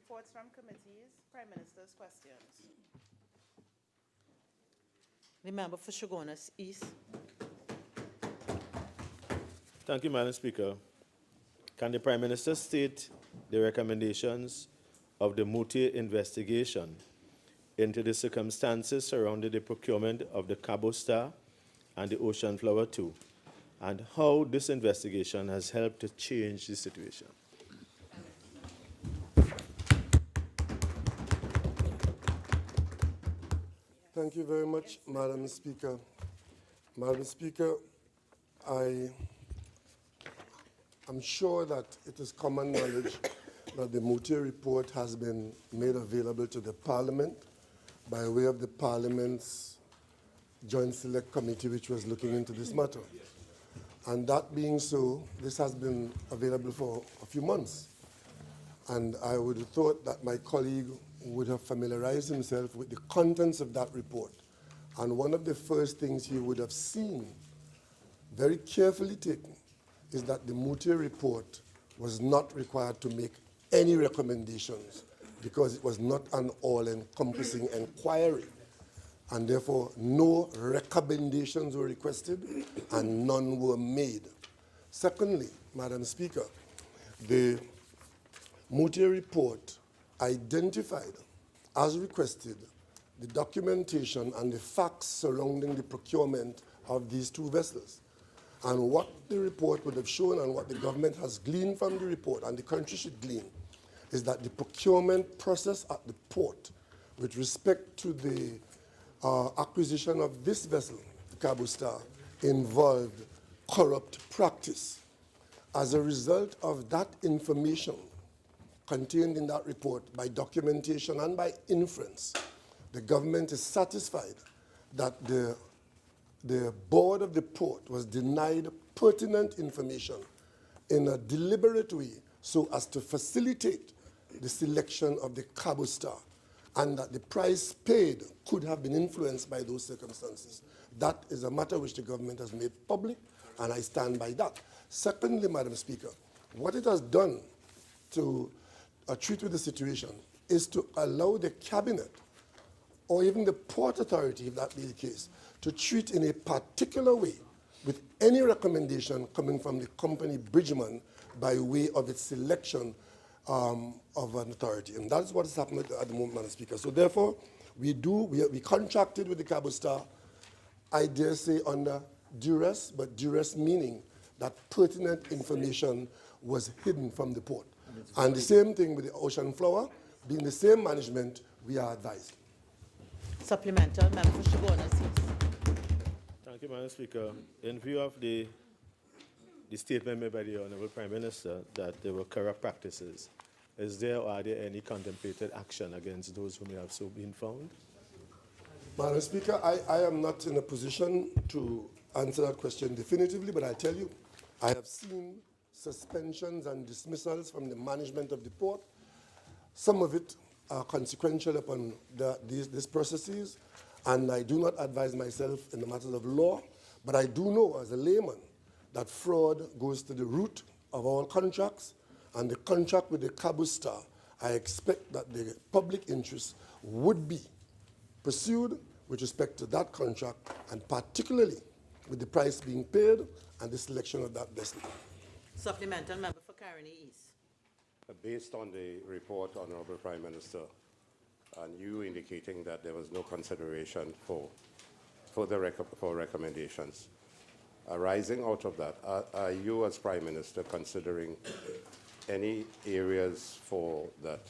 Reports from committees. Prime Minister's questions. The member for Shogunas East. Thank you, Madam Speaker. Can the Prime Minister state the recommendations of the Muti investigation into the circumstances surrounding the procurement of the Cabo Star and the Ocean Flower 2, and how this investigation has helped to change the situation? Thank you very much, Madam Speaker. Madam Speaker, I'm sure that it is common knowledge that the Muti report has been made available to the Parliament by way of the Parliament's Joint Select Committee, which was looking into this matter. And that being so, this has been available for a few months. And I would have thought that my colleague would have familiarized himself with the contents of that report. And one of the first things he would have seen, very carefully taken, is that the Muti report was not required to make any recommendations because it was not an all-encompassing inquiry. And therefore, no recommendations were requested and none were made. Secondly, Madam Speaker, the Muti report identified, as requested, the documentation and the facts surrounding the procurement of these two vessels. And what the report would have shown and what the government has gleaned from the report, and the country should glean, is that the procurement process at the port with respect to the acquisition of this vessel, the Cabo Star, involved corrupt practice. As a result of that information contained in that report by documentation and by inference, the government is satisfied that the board of the port was denied pertinent information in a deliberate way so as to facilitate the selection of the Cabo Star, and that the price paid could have been influenced by those circumstances. That is a matter which the government has made public, and I stand by that. Secondly, Madam Speaker, what it has done to treat with the situation is to allow the cabinet, or even the port authority, if that be the case, to treat in a particular way with any recommendation coming from the company Bridgman by way of its selection of an authority. And that's what is happening at the moment, Madam Speaker. So therefore, we contracted with the Cabo Star, I dare say under duress, but duress meaning that pertinent information was hidden from the port. And the same thing with the Ocean Flower, being the same management, we are advised. Supplemental, member for Shogunas East. Thank you, Madam Speaker. In view of the statement made by the Honourable Prime Minister that there were corrupt practices, is there or are there any contemplated action against those who may have so been found? Madam Speaker, I am not in a position to answer that question definitively, but I tell you, I have seen suspensions and dismissals from the management of the port. Some of it are consequential upon these processes, and I do not advise myself in the matters of law, but I do know as a layman that fraud goes to the root of all contracts, and the contract with the Cabo Star, I expect that the public interest would be pursued with respect to that contract, and particularly with the price being paid and the selection of that vessel. Supplemental, member for Caroni East. Based on the report, Honourable Prime Minister, and you indicating that there was no consideration for recommendations, arising out of that, are you as Prime Minister considering any areas for that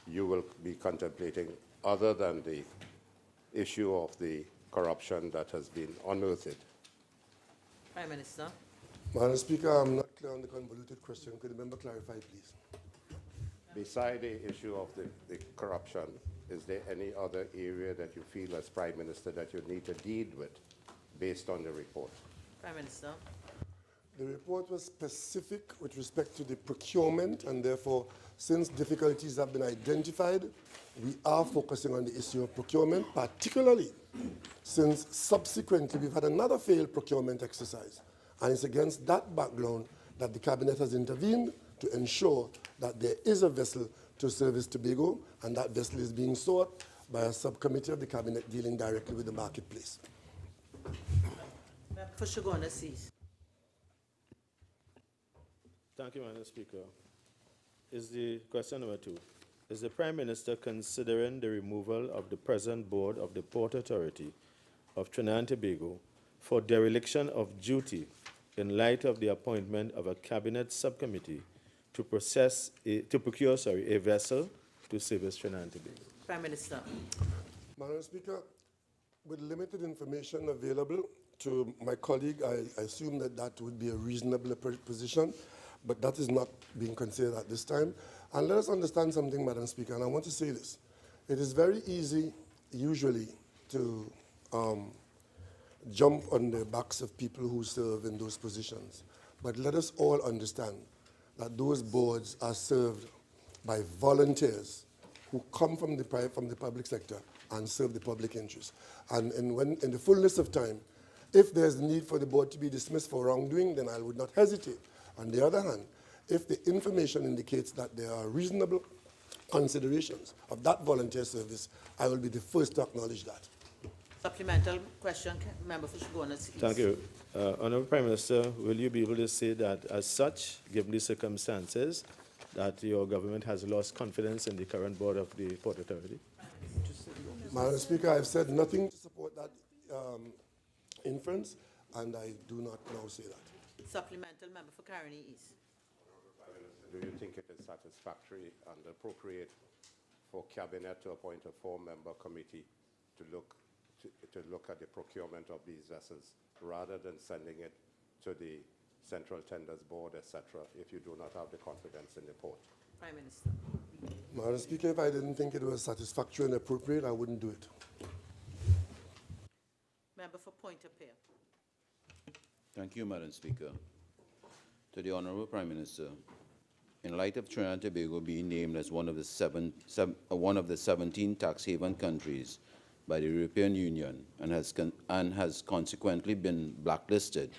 you will be contemplating other than the issue of the corruption that has been unearthed? Prime Minister. Madam Speaker, I'm not clear on the convoluted question. Could the member clarify, please? Beside the issue of the corruption, is there any other area that you feel as Prime Minister that you need to deal with based on the report? Prime Minister. The report was specific with respect to the procurement, and therefore, since difficulties have been identified, we are focusing on the issue of procurement, particularly since subsequently we've had another failed procurement exercise. And it's against that background that the Cabinet has intervened to ensure that there is a vessel to service Tobago, and that vessel is being sought by a subcommittee of the Cabinet dealing directly with the marketplace. Member for Shogunas East. Thank you, Madam Speaker. Is the question number 2. Is the Prime Minister considering the removal of the present board of the Port Authority of Trinidad and Tobago for dereliction of duty in light of the appointment of a cabinet subcommittee to procure a vessel to service Trinidad and Tobago? Prime Minister. Madam Speaker, with limited information available to my colleague, I assume that that would be a reasonable position, but that is not being considered at this time. And let us understand something, Madam Speaker, and I want to say this. It is very easy, usually, to jump on the backs of people who serve in those positions. But let us all understand that those boards are served by volunteers who come from the public sector and serve the public interest. And in the fullness of time, if there's need for the board to be dismissed for wrongdoing, then I would not hesitate. On the other hand, if the information indicates that there are reasonable considerations of that volunteer service, I will be the first to acknowledge that. Supplemental question, Member for Shogunas East. Thank you. Honourable Prime Minister, will you be able to say that as such, given the circumstances, that your government has lost confidence in the current board of the Port Authority? Madam Speaker, I've said nothing to support that inference, and I do not now say that. Supplemental, Member for Caroni East. Do you think it is satisfactory and appropriate for Cabinet to appoint a 4-member committee to look at the procurement of these vessels rather than sending it to the Central Tenders Board, etc., if you do not have the confidence in the port? Prime Minister. Madam Speaker, if I didn't think it was satisfactory and appropriate, I wouldn't do it. Member for Point-a-Pear. Thank you, Madam Speaker. To the Honourable Prime Minister, in light of Trinidad and Tobago being named as one of the 17 tax haven countries by the European Union and has consequently been blacklisted,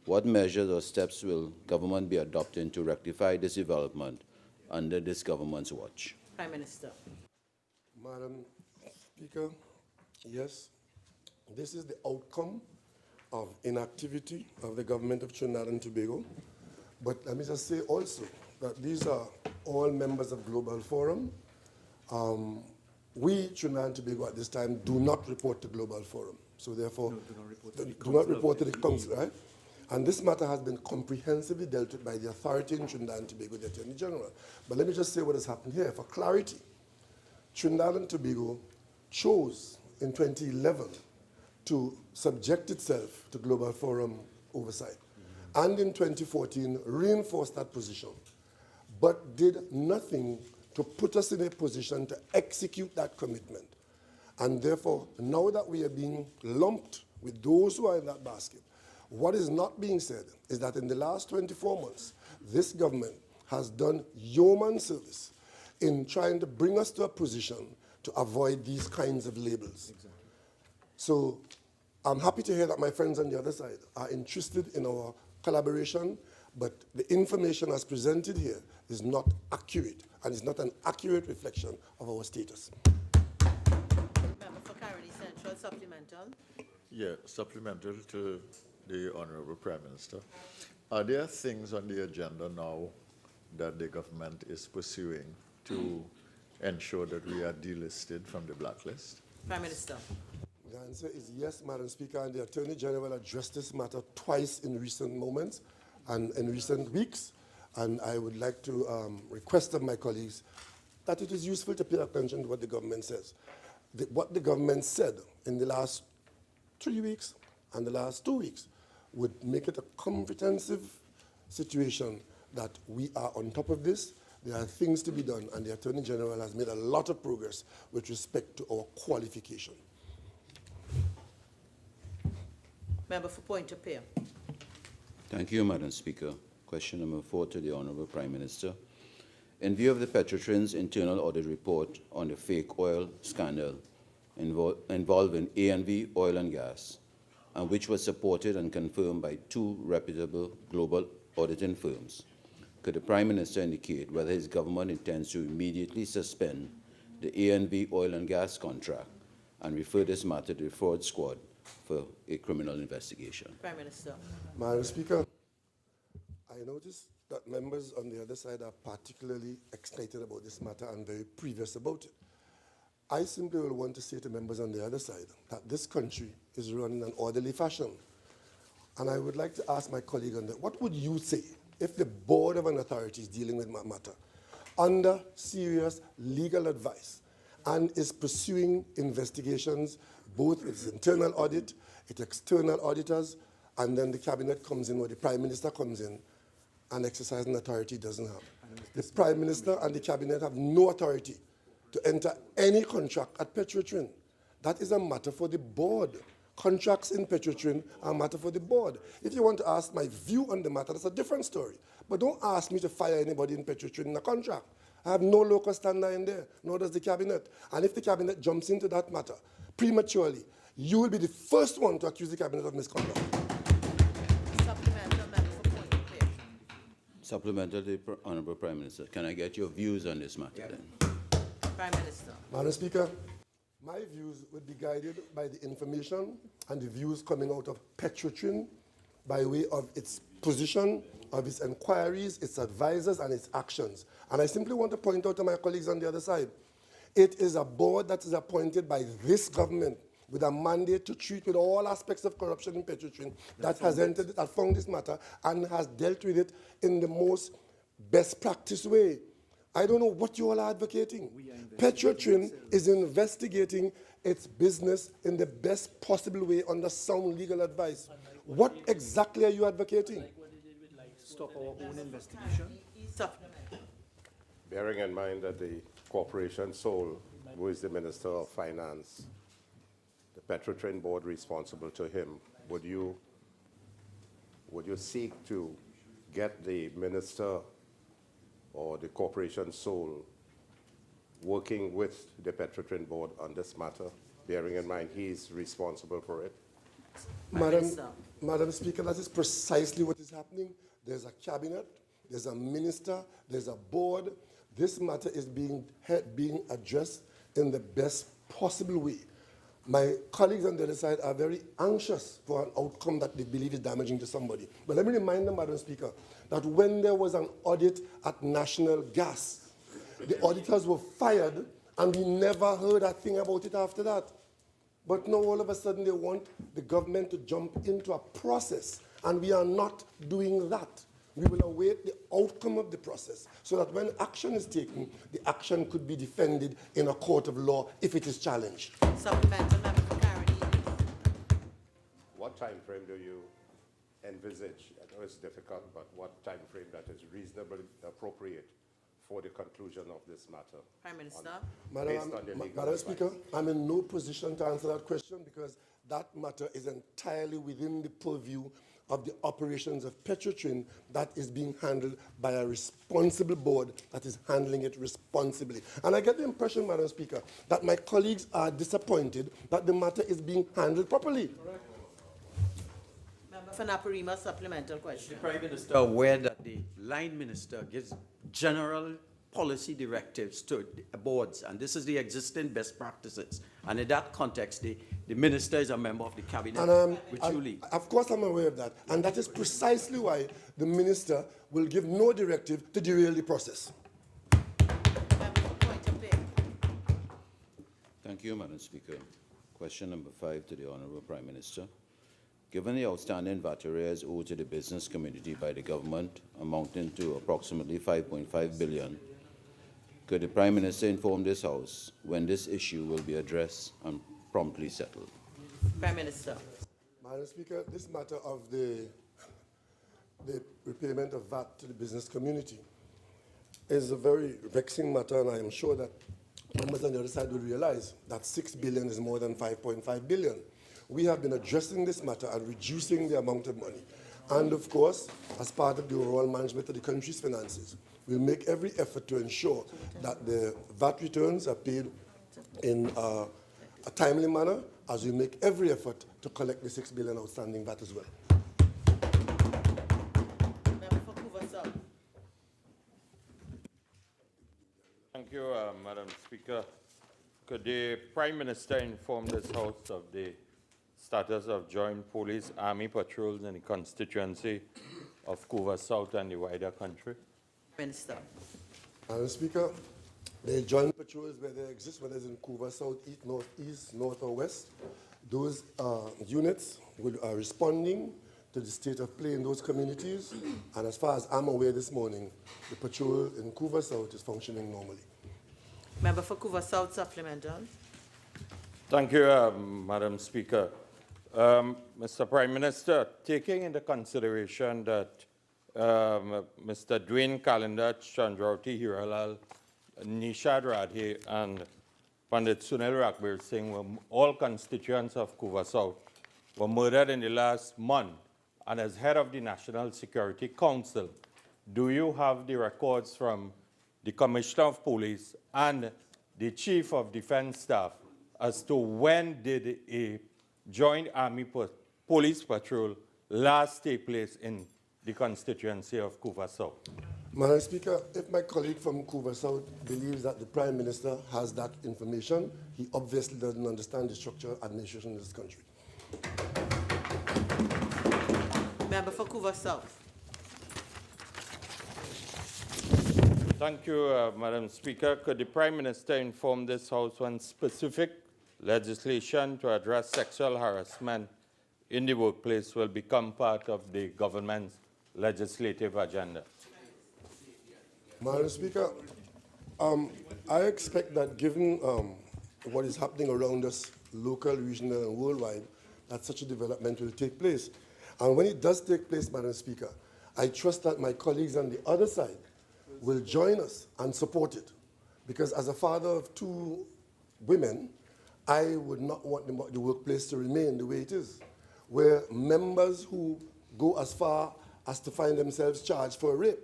what measures or steps will government be adopting to rectify this development under this government's watch? Prime Minister. Madam Speaker, yes, this is the outcome of inactivity of the government of Trinidad and Tobago. But let me just say also that these are all members of Global Forum. We, Trinidad and Tobago, at this time, do not report to Global Forum. So therefore, do not report to the Council, right? And this matter has been comprehensively dealt with by the authority in Trinidad and Tobago, the Attorney General. But let me just say what has happened here. For clarity, Trinidad and Tobago chose in 2011 to subject itself to Global Forum oversight. And in 2014, reinforced that position, but did nothing to put us in a position to execute that commitment. And therefore, now that we are being lumped with those who are in that basket, what is not being said is that in the last 24 months, this government has done yeoman service in trying to bring us to a position to avoid these kinds of labels. Exactly. So I'm happy to hear that my friends on the other side are interested in our collaboration, but the information as presented here is not accurate, and is not an accurate reflection of our status. Member for Caroni Central, supplemental. Yeah, supplemental to the Honourable Prime Minister. Are there things on the agenda now that the government is pursuing to ensure that we are delisted from the blacklist? Prime Minister. The answer is yes, Madam Speaker, and the Attorney General addressed this matter twice in recent moments and in recent weeks, and I would like to request of my colleagues that it is useful to pay attention to what the government says. What the government said in the last 3 weeks and the last 2 weeks would make it a comprehensive situation that we are on top of this. There are things to be done, and the Attorney General has made a lot of progress with respect to our qualification. Member for Point-a-Pear. Thank you, Madam Speaker. Question number 4 to the Honourable Prime Minister. In view of the Petrotrin's internal audit report on the fake oil scandal involving ANV Oil and Gas, and which was supported and confirmed by 2 reputable global auditing firms, could the Prime Minister indicate whether his government intends to immediately suspend the ANV oil and gas contract and refer this matter to the fraud squad for a criminal investigation? Prime Minister. Madam Speaker, I notice that members on the other side are particularly excited about this matter and very previous about it. I simply will want to say to members on the other side that this country is run in an orderly fashion. And I would like to ask my colleague on that, what would you say if the board of an authority is dealing with my matter under serious legal advice and is pursuing investigations, both its internal audit, its external auditors, and then the cabinet comes in or the Prime Minister comes in and exercising authority it doesn't have. The Prime Minister and the cabinet have no authority to enter any contract at Petrotrin. That is a matter for the board. Contracts in Petrotrin are a matter for the board. If you want to ask my view on the matter, that's a different story. But don't ask me to fire anybody in Petrotrin in a contract. I have no local standard in there, nor does the cabinet. And if the cabinet jumps into that matter prematurely, you will be the first one to accuse the cabinet of misconduct. Supplemental, member for point of order. Supplemental to the Honourable Prime Minister. Can I get your views on this matter then? Prime Minister. Madam Speaker, my views would be guided by the information and the views coming out of Petrotrin by way of its position, of its inquiries, its advisors, and its actions. And I simply want to point out to my colleagues on the other side, it is a board that is appointed by this government with a mandate to treat with all aspects of corruption in Petrotrin that found this matter and has dealt with it in the most best practice way. I don't know what you all are advocating. Petrotrin is investigating its business in the best possible way under sound legal advice. What exactly are you advocating? Stop our own investigation. Supplemental. Bearing in mind that the corporation sole, who is the Minister of Finance, the Petrotrin board responsible to him, would you seek to get the minister or the corporation sole working with the Petrotrin board on this matter, bearing in mind he's responsible for it? Madam Speaker, that is precisely what is happening. There's a cabinet, there's a minister, there's a board. This matter is being addressed in the best possible way. My colleagues on the other side are very anxious for an outcome that they believe is damaging to somebody. But let me remind them, Madam Speaker, that when there was an audit at National Gas, the auditors were fired and we never heard a thing about it after that. But now all of a sudden they want the government to jump into a process, and we are not doing that. We will await the outcome of the process so that when action is taken, the action could be defended in a court of law if it is challenged. Supplemental, member for Caroni. What time frame do you envisage? I know it's difficult, but what time frame that is reasonably appropriate for the conclusion of this matter? Prime Minister. Based on the legal Madam advice. Speaker, I'm in no position to answer that question because that matter is entirely within the purview of the operations of Petrotrin that is being handled by a responsible board that is handling it responsibly. And I get the impression, Madam Speaker, that my colleagues are disappointed that the matter is being handled properly. Member for Naparima, supplemental question. Prime Minister aware that the line minister gives general policy directives to the boards, and this is the existing best practices. And in that context, the minister is a member of the cabinet, which you lead. Of course, I'm aware of that. And that is precisely why the minister will give no directive to derail the process. Member for point of order. Thank you, Madam Speaker. Question number 5 to the Honourable Prime Minister. Given the outstanding VAT arrears owed to the business community by the government, amounting to approximately 5.5 billion, could the Prime Minister inform this House when this issue will be addressed and promptly settled? Prime Minister. Madam Speaker, this matter of the repayment of VAT to the business community is a very vexing matter, and I am sure that members on the other side will realize that 6 billion is more than 5.5 billion. We have been addressing this matter and reducing the amount of money. And of course, as part of the overall management of the country's finances, we'll make every effort to ensure that the VAT returns are paid in a timely manner, as we make every effort to collect the 6 billion outstanding VAT as well. Member for Coover South. Thank you, Madam Speaker. Could the Prime Minister inform this House of the status of joint police army patrols in the constituency of Couva South and the wider country? Minister. Madam Speaker, the joint patrols where they exist, whether it's in Couva South, East, North, or West, those units are responding to the state of play in those communities. And as far as I'm aware this morning, the patrol in Couva South is functioning normally. Member for Couva South, supplemental. Thank you, Madam Speaker. Mr. Prime Minister, taking into consideration that Mr. Dwayne Calendar, Chandrauti Hiralal, Nishad Radhe, and Pandit Sunil Rakbir Singh were all constituents of Couva South, were murdered in the last month, and as head of the National Security Council, do you have the records from the Commissioner of Police and the Chief of Defense Staff as to when did a joint army police patrol last take place in the constituency of Couva South? Madam Speaker, if my colleague from Couva South believes that the Prime Minister has that information, he obviously doesn't understand the structure of administration in this country. Member for Couva South. Thank you, Madam Speaker. Could the Prime Minister inform this House when specific legislation to address sexual harassment in the workplace will become part of the government's legislative agenda? Madam Speaker, I expect that given what is happening around us, local, regional, and worldwide, that such a development will take place. And when it does take place, Madam Speaker, I trust that my colleagues on the other side will join us and support it. Because as a father of two women, I would not want the workplace to remain the way it is, where members who go as far as to find themselves charged for rape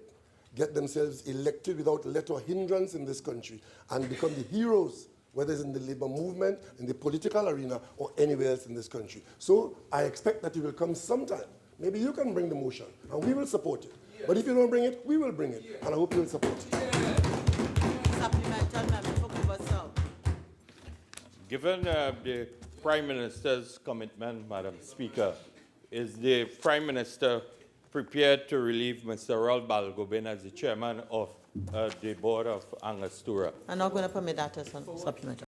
get themselves elected without let or hindrance in this country and become the heroes, whether it's in the labor movement, in the political arena, or anywhere else in this country. So I expect that it will come sometime. Maybe you can bring the motion, and we will support it. But if you don't bring it, we will bring it, and I hope you will support it. Supplemental member for Couva South. Given the Prime Minister's commitment, Madam Speaker, is the Prime Minister prepared to relieve Mr. Raul Balgobin as the chairman of the board of Angostura? I'm not going to permit that as a supplemental.